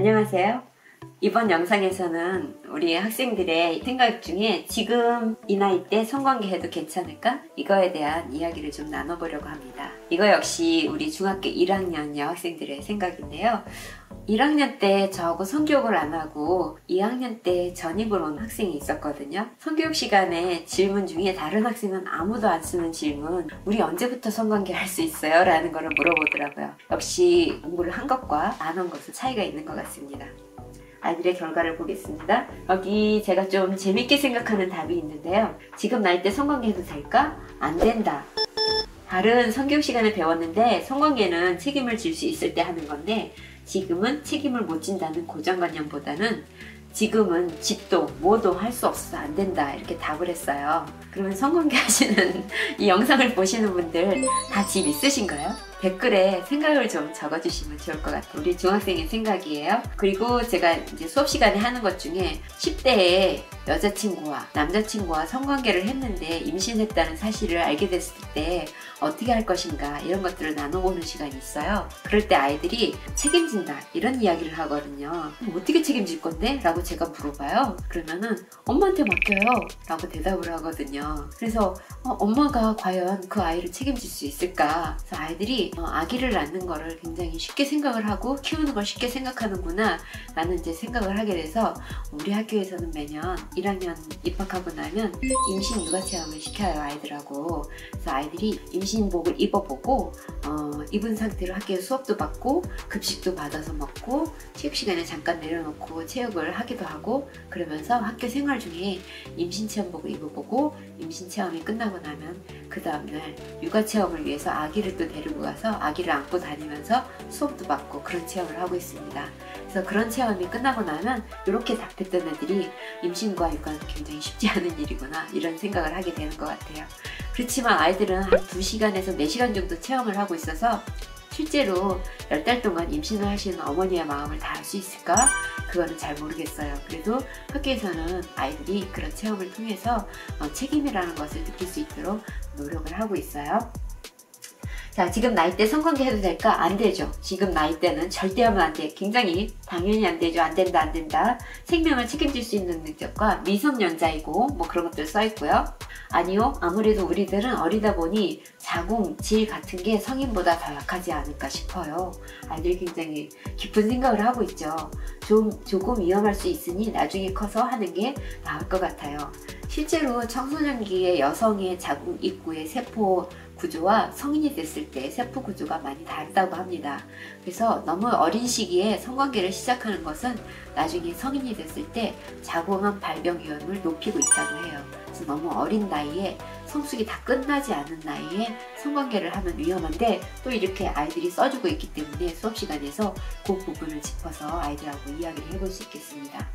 안녕하세요. 이번 영상에서는 우리 학생들의 생각 중에 지금 이 나이 때 성관계 해도 괜찮을까? 이거에 대한 이야기를 좀 나눠보려고 합니다. 이거 역시 우리 중학교 1학년 여학생들의 생각인데요. 1학년 때 저하고 성교육을 안 하고 2학년 때 전입을 온 학생이 있었거든요. 성교육 시간에 질문 중에 다른 학생은 아무도 안 쓰는 질문, 우리 언제부터 성관계 할 수 있어요? 라는 거를 물어보더라고요. 역시 공부를 한 것과 안 한 것은 차이가 있는 것 같습니다. 아이들의 결과를 보겠습니다. 여기 제가 좀 재밌게 생각하는 답이 있는데요. 지금 나이 때 성관계 해도 될까? 안 된다. 다른 성교육 시간에 배웠는데 성관계는 책임을 질 수 있을 때 하는 건데 지금은 책임을 못 진다는 고정관념보다는 지금은 집도 뭐도 할 수 없어서 안 된다 이렇게 답을 했어요. 그러면 성관계 하시는 이 영상을 보시는 분들 다 집 있으신가요? 댓글에 생각을 좀 적어주시면 좋을 것 같아요. 우리 중학생의 생각이에요. 그리고 제가 이제 수업 시간에 하는 것 중에 10대에 여자친구와 남자친구와 성관계를 했는데 임신했다는 사실을 알게 됐을 때 어떻게 할 것인가 이런 것들을 나눠보는 시간이 있어요. 그럴 때 아이들이 책임진다 이런 이야기를 하거든요. 어떻게 책임질 건데? 라고 제가 물어봐요. 그러면은 엄마한테 맡겨요 라고 대답을 하거든요. 그래서 엄마가 과연 그 아이를 책임질 수 있을까? 그래서 아이들이 아기를 낳는 거를 굉장히 쉽게 생각을 하고 키우는 걸 쉽게 생각하는구나 라는 이제 생각을 하게 돼서 우리 학교에서는 매년 1학년 입학하고 나면 임신 육아 체험을 시켜요 아이들하고. 그래서 아이들이 임신복을 입어보고 입은 상태로 학교에 수업도 받고 급식도 받아서 먹고 체육 시간에 잠깐 내려놓고 체육을 하기도 하고 그러면서 학교 생활 중에 임신 체험복을 입어보고 임신 체험이 끝나고 나면 그 다음날 육아 체험을 위해서 아기를 또 데리고 가서 아기를 안고 다니면서 수업도 받고 그런 체험을 하고 있습니다. 그래서 그런 체험이 끝나고 나면 이렇게 답했던 애들이 임신과 육아는 굉장히 쉽지 않은 일이구나 이런 생각을 하게 되는 것 같아요. 그렇지만 아이들은 한 2시간에서 4시간 정도 체험을 하고 있어서 실제로 10달 동안 임신을 하시는 어머니의 마음을 다 알 수 있을까? 그거는 잘 모르겠어요. 그래도 학교에서는 아이들이 그런 체험을 통해서 책임이라는 것을 느낄 수 있도록 노력을 하고 있어요. 자, 지금 나이 때 성관계 해도 될까? 안 되죠. 지금 나이 때는 절대 하면 안 돼. 굉장히 당연히 안 되죠. 안 된다, 안 된다. 생명을 책임질 수 있는 능력과 미성년자이고 뭐 그런 것들 써있고요. 아니요. 아무래도 우리들은 어리다 보니 자궁, 질 같은 게 성인보다 더 약하지 않을까 싶어요. 아이들이 굉장히 깊은 생각을 하고 있죠. 조금 위험할 수 있으니 나중에 커서 하는 게 나을 것 같아요. 실제로 청소년기의 여성의 자궁 입구의 세포 구조와 성인이 됐을 때 세포 구조가 많이 다르다고 합니다. 그래서 너무 어린 시기에 성관계를 시작하는 것은 나중에 성인이 됐을 때 자궁암 발병 위험을 높이고 있다고 해요. 그래서 너무 어린 나이에 성숙이 다 끝나지 않은 나이에 성관계를 하면 위험한데 또 이렇게 아이들이 써주고 있기 때문에 수업 시간에서 그 부분을 짚어서 아이들하고 이야기를 해볼 수 있겠습니다.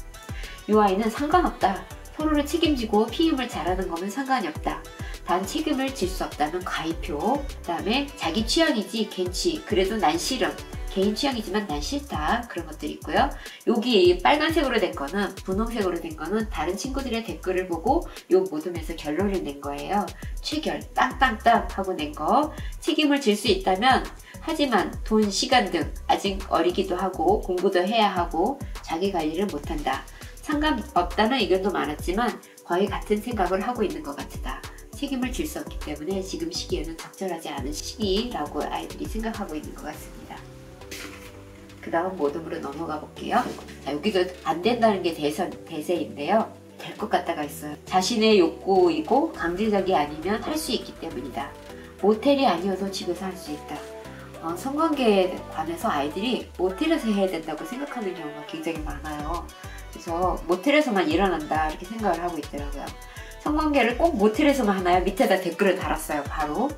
이 아이는 상관없다. 서로를 책임지고 피임을 잘하는 거면 상관이 없다. 단 책임을 질 수 없다면 가위표. 그 다음에 자기 취향이지 괜치 그래도 난 싫음. 개인 취향이지만 난 싫다. 그런 것들이 있고요. 여기 빨간색으로 된 거는 분홍색으로 된 거는 다른 친구들의 댓글을 보고 요 모둠에서 결론을 낸 거예요. 체결 땅땅땅 하고 낸 거. 책임을 질 수 있다면 하지만 돈, 시간 등 아직 어리기도 하고 공부도 해야 하고 자기 관리를 못한다. 상관없다는 의견도 많았지만 거의 같은 생각을 하고 있는 것 같다. 책임을 질 수 없기 때문에 지금 시기에는 적절하지 않은 시기라고 아이들이 생각하고 있는 것 같습니다. 그 다음 모둠으로 넘어가 볼게요. 자, 여기도 안 된다는 게 대세인데요. 될 것 같다가 있어요. 자신의 욕구이고 강제적이 아니면 할 수 있기 때문이다. 모텔이 아니어도 집에서 할 수 있다. 성관계에 관해서 아이들이 모텔에서 해야 된다고 생각하는 경우가 굉장히 많아요. 그래서 모텔에서만 일어난다 이렇게 생각을 하고 있더라고요. 성관계를 꼭 모텔에서만 하나요? 밑에다 댓글을 달았어요. 바로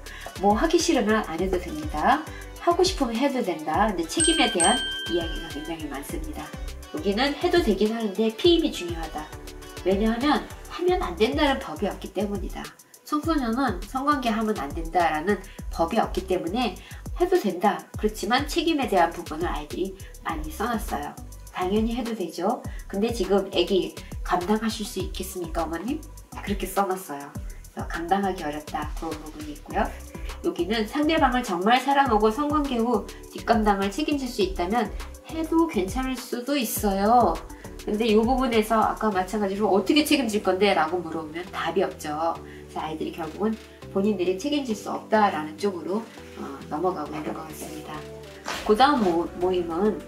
뭐 하기 싫으면 안 해도 됩니다. 하고 싶으면 해도 된다. 근데 책임에 대한 이야기가 굉장히 많습니다. 여기는 해도 되긴 하는데 피임이 중요하다. 왜냐하면 하면 안 된다는 법이 없기 때문이다. 청소년은 성관계 하면 안 된다라는 법이 없기 때문에 해도 된다. 그렇지만 책임에 대한 부분을 아이들이 많이 써놨어요. 당연히 해도 되죠. 근데 지금 애기 감당하실 수 있겠습니까, 어머님? 그렇게 써놨어요. 그래서 감당하기 어렵다. 그런 부분이 있고요. 여기는 상대방을 정말 사랑하고 성관계 후 뒷감당을 책임질 수 있다면 해도 괜찮을 수도 있어요. 근데 이 부분에서 아까 마찬가지로 어떻게 책임질 건데? 라고 물어보면 답이 없죠. 그래서 아이들이 결국은 본인들이 책임질 수 없다라는 쪽으로 넘어가고 있는 것 같습니다. 그 다음 모임은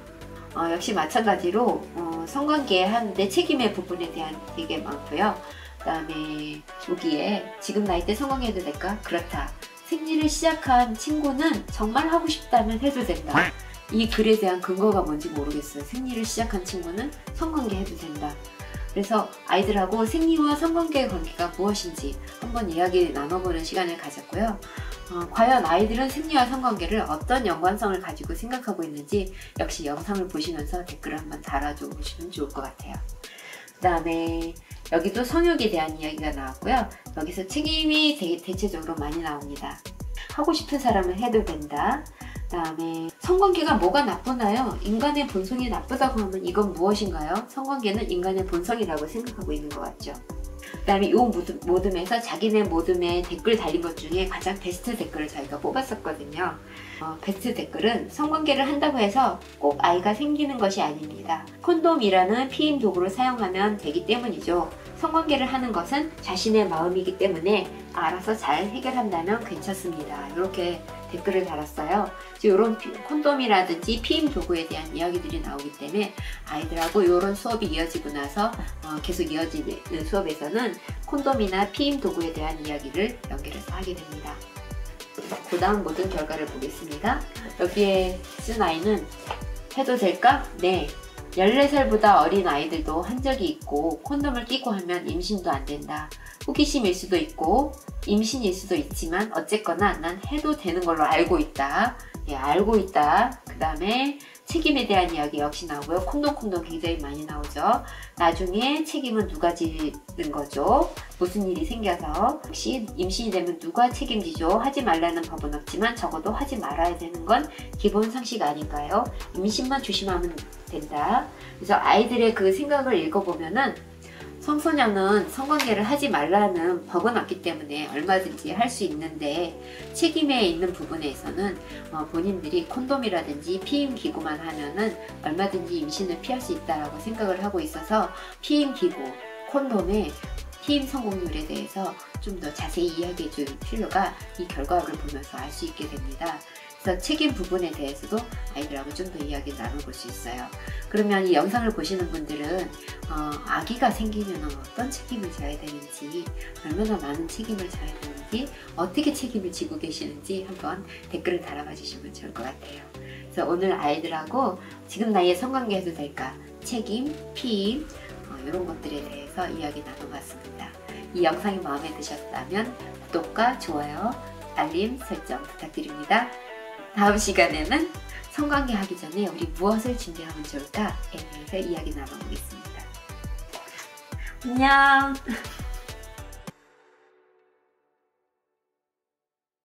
역시 마찬가지로 성관계 하는데 책임의 부분에 대한 되게 많고요. 그 다음에 여기에 지금 나이 때 성관계해도 될까? 그렇다. 생리를 시작한 친구는 정말 하고 싶다면 해도 된다. 이 글에 대한 근거가 뭔지 모르겠어요. 생리를 시작한 친구는 성관계 해도 된다. 그래서 아이들하고 생리와 성관계의 관계가 무엇인지 한번 이야기 나눠보는 시간을 가졌고요. 과연 아이들은 생리와 성관계를 어떤 연관성을 가지고 생각하고 있는지 역시 영상을 보시면서 댓글을 한번 달아줘 보시면 좋을 것 같아요. 그 다음에 여기도 성욕에 대한 이야기가 나왔고요. 여기서 책임이 되게 대체적으로 많이 나옵니다. 하고 싶은 사람은 해도 된다. 그 다음에 성관계가 뭐가 나쁘나요? 인간의 본성이 나쁘다고 하면 이건 무엇인가요? 성관계는 인간의 본성이라고 생각하고 있는 것 같죠. 그 다음에 이 모듬에서 자기네 모듬에 댓글 달린 것 중에 가장 베스트 댓글을 저희가 뽑았었거든요. 베스트 댓글은 성관계를 한다고 해서 꼭 아이가 생기는 것이 아닙니다. 콘돔이라는 피임 도구를 사용하면 되기 때문이죠. 성관계를 하는 것은 자신의 마음이기 때문에 알아서 잘 해결한다면 괜찮습니다. 이렇게 댓글을 달았어요. 이런 콘돔이라든지 피임 도구에 대한 이야기들이 나오기 때문에 아이들하고 이런 수업이 이어지고 나서 계속 이어지는 수업에서는 콘돔이나 피임 도구에 대한 이야기를 연결해서 하게 됩니다. 그 다음 모든 결과를 보겠습니다. 여기에 쓴 아이는 해도 될까? 네. 14살보다 어린 아이들도 한 적이 있고 콘돔을 끼고 하면 임신도 안 된다. 호기심일 수도 있고 임신일 수도 있지만 어쨌거나 난 해도 되는 걸로 알고 있다. 예, 알고 있다. 그 다음에 책임에 대한 이야기 역시 나오고요. 콘돔 굉장히 많이 나오죠. 나중에 책임은 누가 지는 거죠? 무슨 일이 생겨서 혹시 임신이 되면 누가 책임지죠? 하지 말라는 법은 없지만 적어도 하지 말아야 되는 건 기본 상식 아닌가요? 임신만 조심하면 된다. 그래서 아이들의 그 생각을 읽어보면은 청소년은 성관계를 하지 말라는 법은 없기 때문에 얼마든지 할 수 있는데 책임에 있는 부분에서는 본인들이 콘돔이라든지 피임기구만 하면은 얼마든지 임신을 피할 수 있다고 생각을 하고 있어서 피임기구, 콘돔의 피임 성공률에 대해서 좀 더 자세히 이야기해 줄 필요가 이 결과를 보면서 알 수 있게 됩니다. 그래서 책임 부분에 대해서도 아이들하고 좀 더 이야기 나눠볼 수 있어요. 그러면 이 영상을 보시는 분들은 아기가 생기면 어떤 책임을 져야 되는지, 얼마나 많은 책임을 져야 되는지, 어떻게 책임을 지고 계시는지 한번 댓글을 달아봐 주시면 좋을 것 같아요. 그래서 오늘 아이들하고 지금 나이에 성관계 해도 될까? 책임, 피임, 이런 것들에 대해서 이야기 나눠봤습니다. 이 영상이 마음에 드셨다면 구독과 좋아요, 알림 설정 부탁드립니다. 다음 시간에는 성관계 하기 전에 우리 무엇을 준비하면 좋을까에 대해서 이야기 나눠보겠습니다. 안녕!